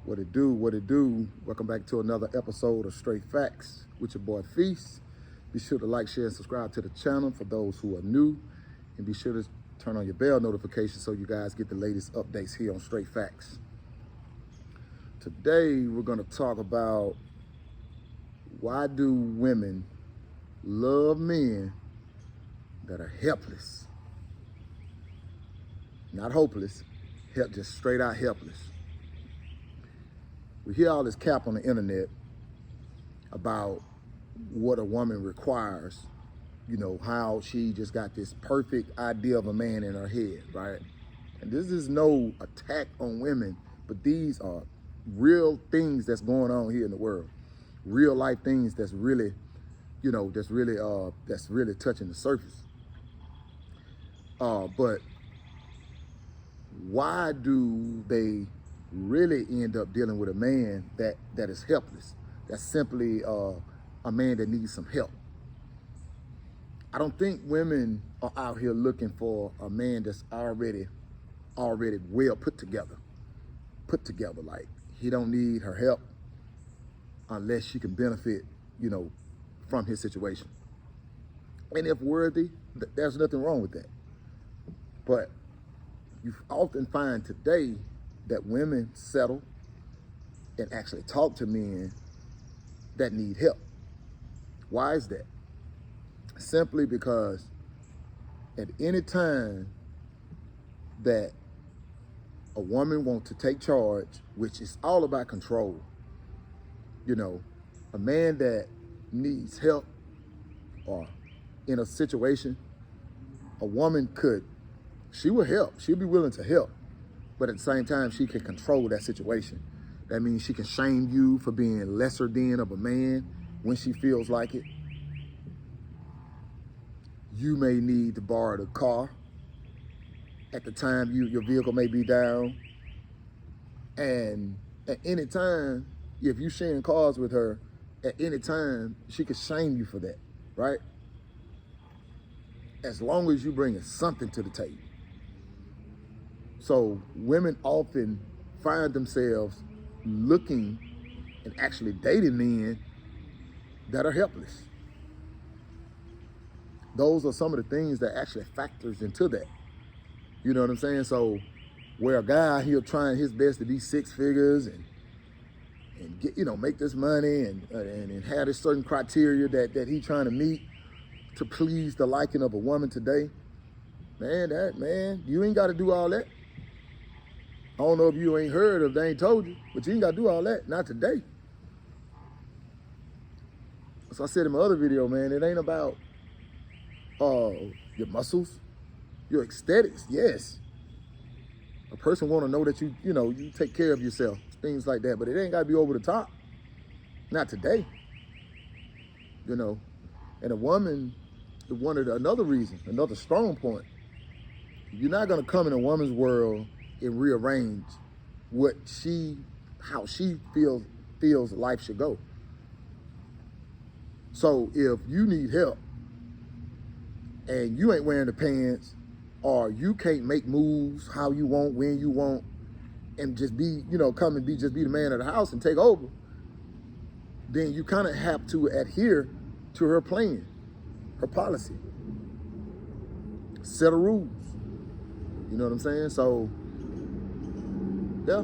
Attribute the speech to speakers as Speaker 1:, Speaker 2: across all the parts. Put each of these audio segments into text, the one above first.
Speaker 1: What it do, what it do. Welcome back to another episode of Straight Facts with your boy Feast. Be sure to like, share, and subscribe to the channel for those who are new. And be sure to turn on your bell notifications so you guys get the latest updates here on Straight Facts. Today, we're gonna talk about why do women love men that are helpless? Not hopeless, just straight out helpless. We hear all this cap on the internet about what a woman requires, you know, how she just got this perfect idea of a man in her head, right? And this is no attack on women, but these are real things that's going on here in the world. Real life things that's really, you know, that's really touching the surface. But why do they really end up dealing with a man that is helpless? That's simply a man that needs some help. I don't think women are out here looking for a man that's already well put together. Like, he don't need her help unless she can benefit, you know, from his situation. And if worthy, there's nothing wrong with that. But you often find today that women settle and actually talk to men that need help. Why is that? Simply because at any time that a woman wants to take charge, which is all about control, you know, a man that needs help or in a situation, a woman she will help. She'll be willing to help. But at the same time, she can control that situation. That means she can shame you for being lesser than of a man when she feels like it. You may need to borrow the car at the time your vehicle may be down. And at any time, if you're sharing cars with her, at any time, she could shame you for that, right? As long as you bring something to the table. So women often find themselves looking and actually dating men that are helpless. Those are some of the things that actually factors into that. You know what I'm saying? So where a guy, he'll trying his best to be six figures and get, you know, make this money and have this certain criteria that he's trying to meet to please the liking of a woman today. Man, you ain't got to do all that. I don't know if you ain't heard of, they ain't told you, but you ain't got to do all that, not today. So I said in my other video, man, it ain't about your muscles, your aesthetics, yes. A person want to know that you take care of yourself, things like that, but it ain't got to be over the top. Not today. You know, and a woman, another reason, another strong point, you're not going to come in a woman's world and rearrange how she feels life should go. So if you need help and you ain't wearing the pants, or you can't make moves how you want, when you want, and just be, you know, just be the man of the house and take over, then you kind of have to adhere to her plan, her policy. Set of rules. You know what I'm saying? So, yeah,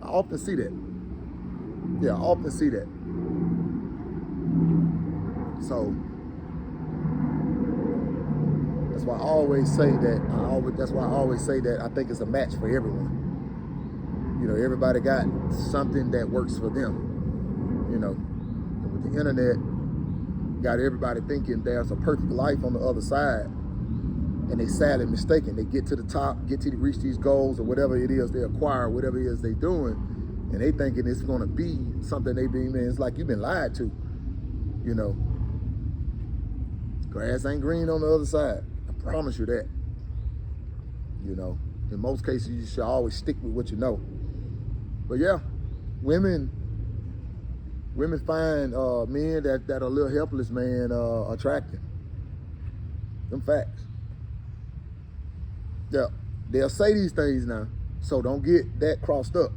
Speaker 1: I often see that. So that's why I always say that I think it's a match for everyone. You know, everybody got something that works for them. You know, and with the internet, got everybody thinking there's a perfect life on the other side, and they sadly mistaken. They get to the top, reach these goals or whatever it is they acquire, whatever it is they doing, and they thinking it's gonna be something they being, man, it's like you've been lied to, you know. Grass ain't green on the other side. I promise you that. You know, in most cases, you should always stick with what you know. But yeah, women find men that are a little helpless, man, attractive. Them facts. Yeah, they'll say these things now, so don't get that crossed up.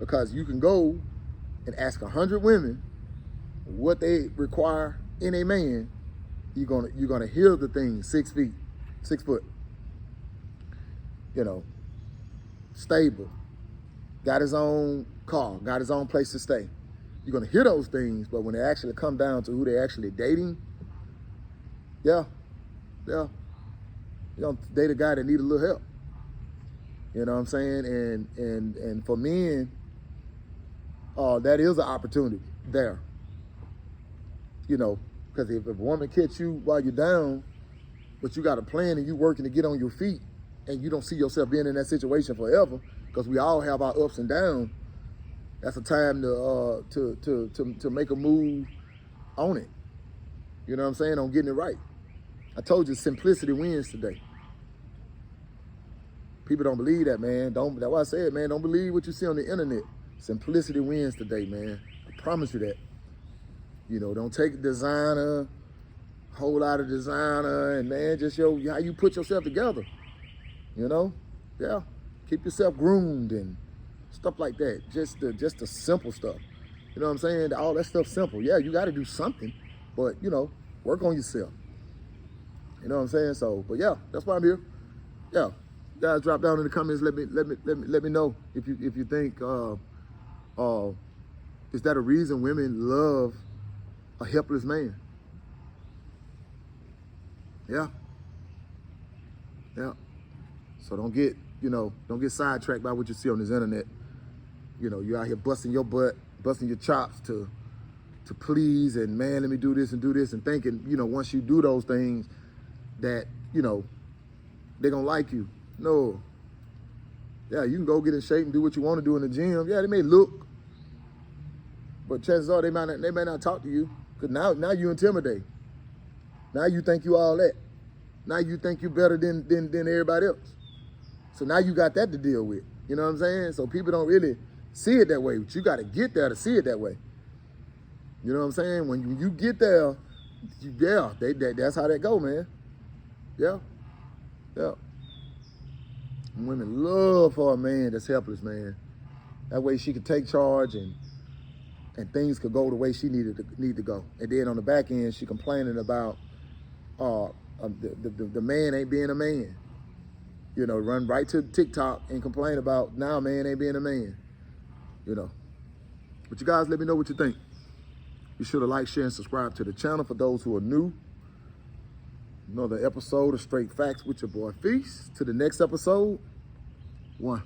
Speaker 1: Because you can go and ask 100 women what they require in a man. You're gonna hear the thing 6 feet, 6 foot. You know, stable, got his own car, got his own place to stay. You're gonna hear those things, but when they actually come down to who they're actually dating, yeah, you're gonna date a guy that need a little help. You know what I'm saying? And for men, that is an opportunity there. You know, because if a woman catch you while you're down, but you got a plan and you working to get on your feet, and you don't see yourself being in that situation forever, because we all have our ups and downs, that's a time to make a move on it. You know what I'm saying? On getting it right. I told you simplicity wins today. People don't believe that, man. That's why I said, man, don't believe what you see on the internet. Simplicity wins today, man. I promise you that. You know, don't take designer, whole lot of designer, and man, just how you put yourself together. You know? Yeah. Keep yourself groomed and stuff like that. Just the simple stuff. You know what I'm saying? All that stuff's simple. Yeah, you got to do something, but you know, work on yourself. You know what I'm saying? So, but yeah, that's why I'm here. Yeah, guys, drop down in the comments. Let me know if you think is that a reason women love a helpless man? Yeah. So don't get sidetracked by what you see on this internet. You know, you're out here busting your butt, busting your chops to please, and man, let me do this and do this, and thinking, you know, once you do those things that, you know, they're gonna like you. No. Yeah, you can go get in shape and do what you want to do in the gym. Yeah, they may look, but chances are they may not talk to you, because now you intimidate. Now you think you all that. Now you think you better than everybody else. So now you got that to deal with. You know what I'm saying? So people don't really see it that way. But you got to get there to see it that way. You know what I'm saying? When you get there, that's how that go, man. Yeah. Women love for a man that's helpless, man. That way she could take charge and things could go the way she need to go. And then on the back end, she complaining about the man ain't being a man. You know, run right to TikTok and complain about now man ain't being a man. You know. But you guys let me know what you think. Be sure to like, share, and subscribe to the channel for those who are new. Another episode of Straight Facts with your boy Feast. To the next episode, 1.